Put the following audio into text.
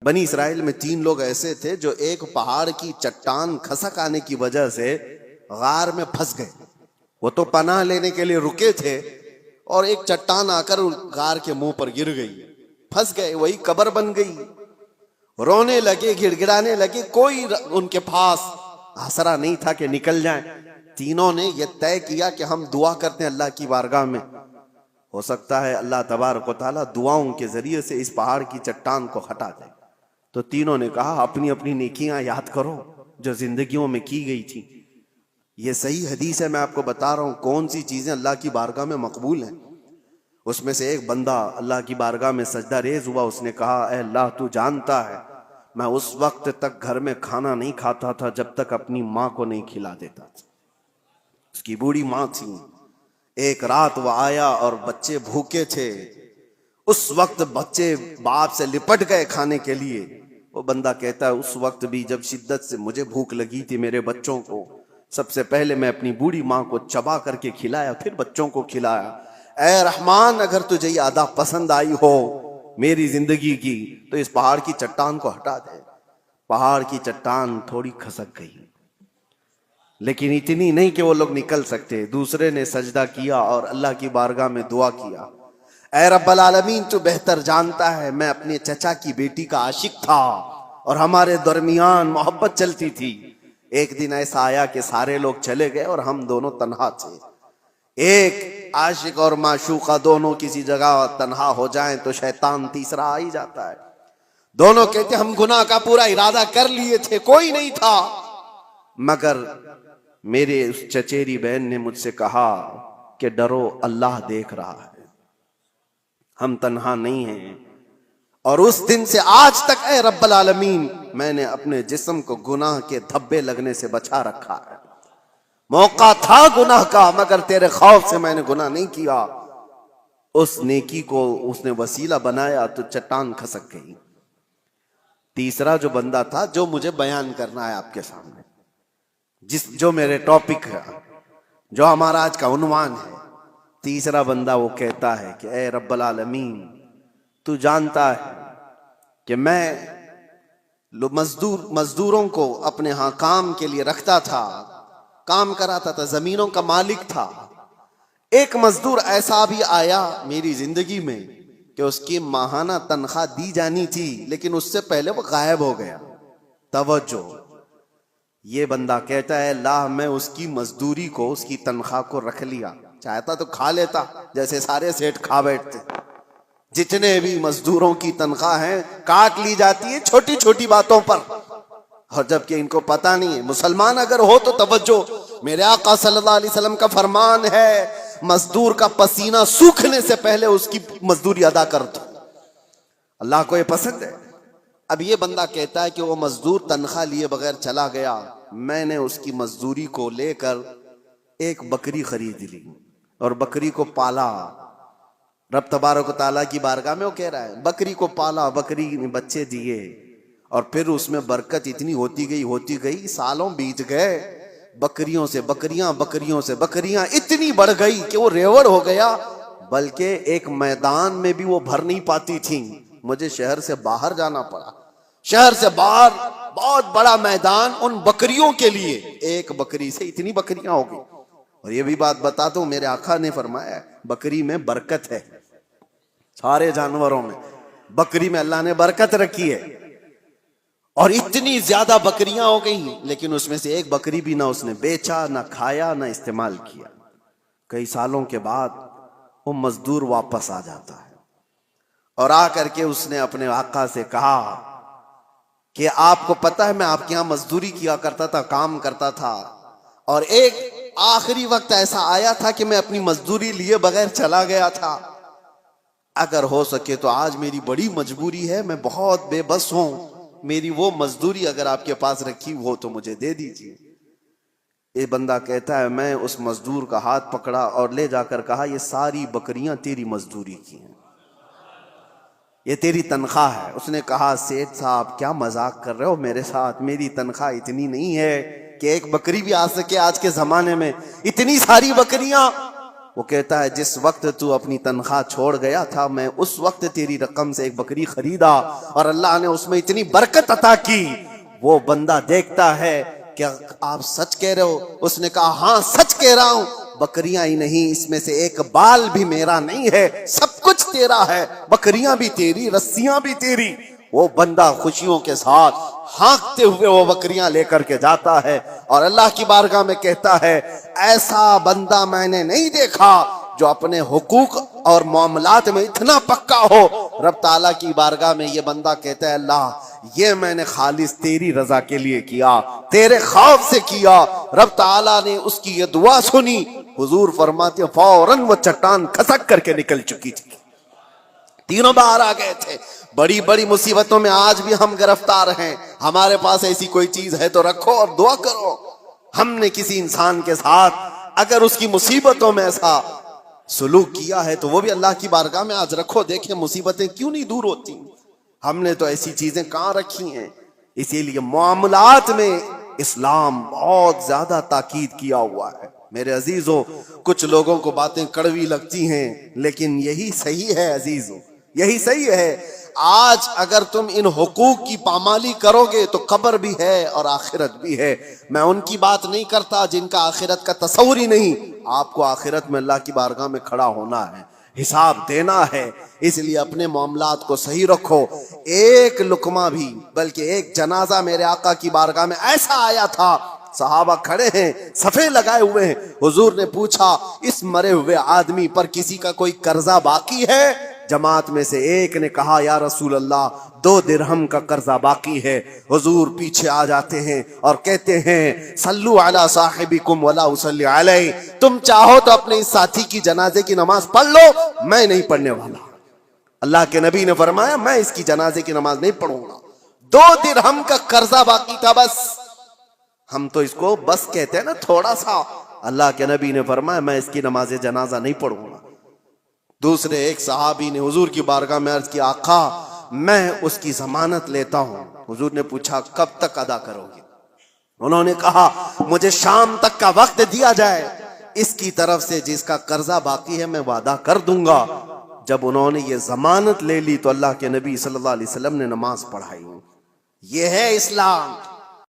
بنی اسرائیل میں 3 لوگ ایسے تھے جو ایک پہاڑ کی چٹان کھسک آنے کی وجہ سے غار میں پھنس گئے. وہ تو پناہ لینے کے لیے رکے تھے اور ایک چٹان آ کر غار کے منہ پر گر گئی, پھنس گئے, وہی قبر بن گئی. رونے لگے, گڑ گڑانے لگے, کوئی ان کے پاس آسرا نہیں تھا کہ نکل جائیں. تینوں نے یہ طے کیا کہ ہم دعا کرتے ہیں اللہ کی بارگاہ میں, ہو سکتا ہے اللہ تبارک و تعالیٰ دعاؤں کے ذریعے سے اس پہاڑ کی چٹان کو ہٹا دے. تو تینوں نے کہا اپنی اپنی نیکیاں یاد کرو جو زندگیوں میں کی گئی تھی. یہ صحیح حدیث ہے, میں آپ کو بتا رہا ہوں کون سی چیزیں اللہ کی بارگاہ میں مقبول ہیں. اس میں سے ایک بندہ اللہ کی بارگاہ میں سجدہ ریز ہوا, اس نے کہا اے اللہ تو جانتا ہے میں اس وقت تک گھر میں کھانا نہیں کھاتا تھا جب تک اپنی ماں کو نہیں کھلا دیتا تھا. اس کی بوڑھی ماں تھی. ایک رات وہ آیا اور بچے بھوکے تھے. اس وقت بچے باپ سے لپٹ گئے کھانے کے لیے. وہ بندہ کہتا ہے اس وقت بھی جب شدت سے مجھے بھوک لگی تھی میرے بچوں کو, سب سے پہلے میں اپنی بوڑھی ماں کو چبا کر کے کھلایا, پھر بچوں کو کھلایا. اے رحمان اگر تجھے یہ ادا پسند آئی ہو میری زندگی کی تو اس پہاڑ کی چٹان کو ہٹا دے. پہاڑ کی چٹان تھوڑی کھسک گئی, لیکن اتنی نہیں کہ وہ لوگ نکل سکتے. دوسرے نے سجدہ کیا اور اللہ کی بارگاہ میں دعا کیا, اے رب العالمین تو بہتر جانتا ہے میں اپنے چچا کی بیٹی کا عاشق تھا اور ہمارے درمیان محبت چلتی تھی. ایک دن ایسا آیا کہ سارے لوگ چلے گئے اور ہم دونوں تنہا تھے. ایک عاشق اور معشوقہ دونوں کسی جگہ تنہا ہو جائیں تو شیطان تیسرا آ ہی جاتا ہے. دونوں کہتے ہم گناہ کا پورا ارادہ کر لیے تھے, کوئی نہیں تھا, مگر میرے اس چچیری بہن نے مجھ سے کہا کہ ڈرو اللہ دیکھ رہا ہے, ہم تنہا نہیں ہیں. اور اس دن سے آج تک اے رب العالمین میں نے اپنے جسم کو گناہ کے دھبے لگنے سے بچا رکھا ہے. موقع تھا گناہ کا مگر تیرے خوف سے میں نے گناہ نہیں کیا. اس نیکی کو اس نے وسیلہ بنایا تو چٹان کھسک گئی. تیسرا جو بندہ تھا جو مجھے بیان کرنا ہے آپ کے سامنے, جو میرے ٹاپک ہے, جو ہمارا آج کا عنوان ہے, تیسرا بندہ وہ کہتا ہے کہ اے رب العالمین تو جانتا ہے کہ میں مزدوروں کو اپنے ہاں کام کے لیے رکھتا تھا, کام کراتا تھا, زمینوں کا مالک تھا. ایک مزدور ایسا بھی آیا میری زندگی میں کہ اس کی ماہانہ تنخواہ دی جانی تھی لیکن اس سے پہلے وہ غائب ہو گیا. توجہ, یہ بندہ کہتا ہے اللہ میں اس کی مزدوری کو, اس کی تنخواہ کو رکھ لیا, چاہتا تو کھا لیتا جیسے سارے سیٹ کھا بیٹھتے. جتنے بھی مزدوروں کی تنخواہ ہیں کاٹ لی جاتی ہے چھوٹی چھوٹی باتوں پر, اور جبکہ ان کو پتہ نہیں ہے. مسلمان اگر ہو تو توجہ, میرے آقا صلی اللہ علیہ وسلم کا فرمان ہے مزدور کا پسینہ سوکھنے سے پہلے اس کی مزدوری ادا کر دو. اللہ کو یہ پسند ہے. اب یہ بندہ کہتا ہے کہ وہ مزدور تنخواہ لیے بغیر چلا گیا, میں نے اس کی مزدوری کو لے کر ایک بکری خرید لی اور بکری کو پالا. رب تبارک و تعالیٰ کی بارگاہ میں وہ کہہ رہا ہے بکری کو پالا, بکری نے بچے دیے اور پھر اس میں برکت اتنی ہوتی گئی, سالوں بیت گئے, بکریوں سے بکریاں, بکریوں سے بکریاں اتنی بڑھ گئی کہ وہ ریوڑ ہو گیا, بلکہ ایک میدان میں بھی وہ بھر نہیں پاتی تھیں. مجھے شہر سے باہر جانا پڑا, شہر سے باہر بہت بڑا میدان ان بکریوں کے لیے. ایک بکری سے اتنی بکریاں ہو گئی. اور یہ بھی بات بتاتا ہوں میرے آقا نے فرمایا بکری میں برکت ہے, سارے جانوروں میں بکری میں اللہ نے برکت رکھی ہے. اور اتنی زیادہ بکریاں ہو گئیں لیکن اس میں سے ایک بکری بھی نہ اس نے بیچا, نہ کھایا, نہ استعمال کیا. کئی سالوں کے بعد وہ مزدور واپس آ جاتا ہے اور آ کر کے اس نے اپنے آقا سے کہا کہ آپ کو پتہ ہے میں آپ کے یہاں مزدوری کیا کرتا تھا, کام کرتا تھا, اور ایک آخری وقت ایسا آیا تھا کہ میں اپنی مزدوری لیے بغیر چلا گیا تھا. اگر ہو سکے تو آج میری بڑی مجبوری ہے, میں بہت بے بس ہوں, میری وہ مزدوری اگر آپ کے پاس رکھی ہو تو مجھے دے دیجیے. یہ بندہ کہتا ہے میں اس مزدور کا ہاتھ پکڑا اور لے جا کر کہا یہ ساری بکریاں تیری مزدوری کی ہیں, یہ تیری تنخواہ ہے. اس نے کہا سیٹھ صاحب کیا مذاق کر رہے ہو میرے ساتھ, میری تنخواہ اتنی نہیں ہے کہ ایک بکری بھی آ سکے. آج کے زمانے میں اتنی ساری بکریاں, وہ کہتا ہے جس وقت تو اپنی تنخواہ چھوڑ گیا تھا میں اس وقت تیری رقم سے ایک بکری خریدا اور اللہ نے اس میں اتنی برکت عطا کی. وہ بندہ دیکھتا ہے کہ آپ سچ کہہ رہے ہو؟ اس نے کہا ہاں سچ کہہ رہا ہوں. بکریاں ہی نہیں، اس میں سے ایک بال بھی میرا نہیں ہے، سب کچھ تیرا ہے، بکریاں بھی تیری، رسیاں بھی تیری. وہ بندہ خوشیوں کے ساتھ ہانکتے ہوئے وہ بکریاں لے کر کے جاتا ہے اور اللہ کی بارگاہ میں کہتا ہے ایسا بندہ میں نے نہیں دیکھا جو اپنے حقوق اور معاملات میں اتنا پکا ہو. رب تعالیٰ کی بارگاہ میں یہ بندہ کہتا ہے اللہ یہ میں نے خالص تیری رضا کے لیے کیا، تیرے خوف سے کیا. رب تعالیٰ نے اس کی یہ دعا سنی. حضور فرماتے ہیں فوراً وہ چٹان کھسک کر کے نکل چکی تھی. تینوں باہر آ گئے تھے. بڑی بڑی مصیبتوں میں آج بھی ہم گرفتار ہیں. ہمارے پاس ایسی کوئی چیز ہے تو رکھو اور دعا کرو. ہم نے کسی انسان کے ساتھ اگر اس کی مصیبتوں میں ایسا سلوک کیا ہے تو وہ بھی اللہ کی بارگاہ میں آج رکھو، دیکھیں مصیبتیں کیوں نہیں دور ہوتی. ہم نے تو ایسی چیزیں کہاں رکھی ہیں. اسی لیے معاملات میں اسلام بہت زیادہ تاکید کیا ہوا ہے. میرے عزیزو کچھ لوگوں کو باتیں کڑوی لگتی ہیں لیکن یہی صحیح ہے عزیزو، یہی صحیح ہے. آج اگر تم ان حقوق کی پامالی کرو گے تو قبر بھی ہے اور آخرت بھی ہے. میں ان کی بات نہیں کرتا جن کا آخرت کا تصور ہی نہیں. آپ کو آخرت میں اللہ کی بارگاہ میں کھڑا ہونا ہے، حساب دینا ہے. اس لیے اپنے معاملات کو صحیح رکھو. ایک لقمہ بھی بلکہ ایک جنازہ میرے آقا کی بارگاہ میں ایسا آیا تھا، صحابہ کھڑے ہیں، صفے لگائے ہوئے ہیں. حضور نے پوچھا اس مرے ہوئے آدمی پر کسی کا کوئی قرضہ باقی ہے؟ جماعت میں سے ایک نے کہا یا رسول اللہ 2 درہم کا قرضہ باقی ہے. حضور پیچھے آ جاتے ہیں اور کہتے ہیں صلو علی صاحبکم ولا اصلی علیہ، تم چاہو تو اپنے اس ساتھی کی جنازے کی نماز پڑھ لو، میں نہیں پڑھنے والا. اللہ کے نبی نے فرمایا میں اس کی جنازے کی نماز نہیں پڑھوں گا. 2 درہم کا قرضہ باقی تھا بس. ہم تو اس کو بس کہتے ہیں نا تھوڑا سا. اللہ کے نبی نے فرمایا میں اس کی نماز جنازہ نہیں پڑھوں گا. دوسرے ایک صحابی نے حضور کی بارگاہ میں عرض کیا آقا میں اس کی ضمانت لیتا ہوں. حضور نے پوچھا کب تک ادا کرو گے؟ انہوں نے کہا مجھے شام تک کا وقت دیا جائے، اس کی طرف سے جس کا قرضہ باقی ہے میں وعدہ کر دوں گا. جب انہوں نے یہ ضمانت لے لی تو اللہ کے نبی صلی اللہ علیہ وسلم نے نماز پڑھائی. یہ ہے اسلام.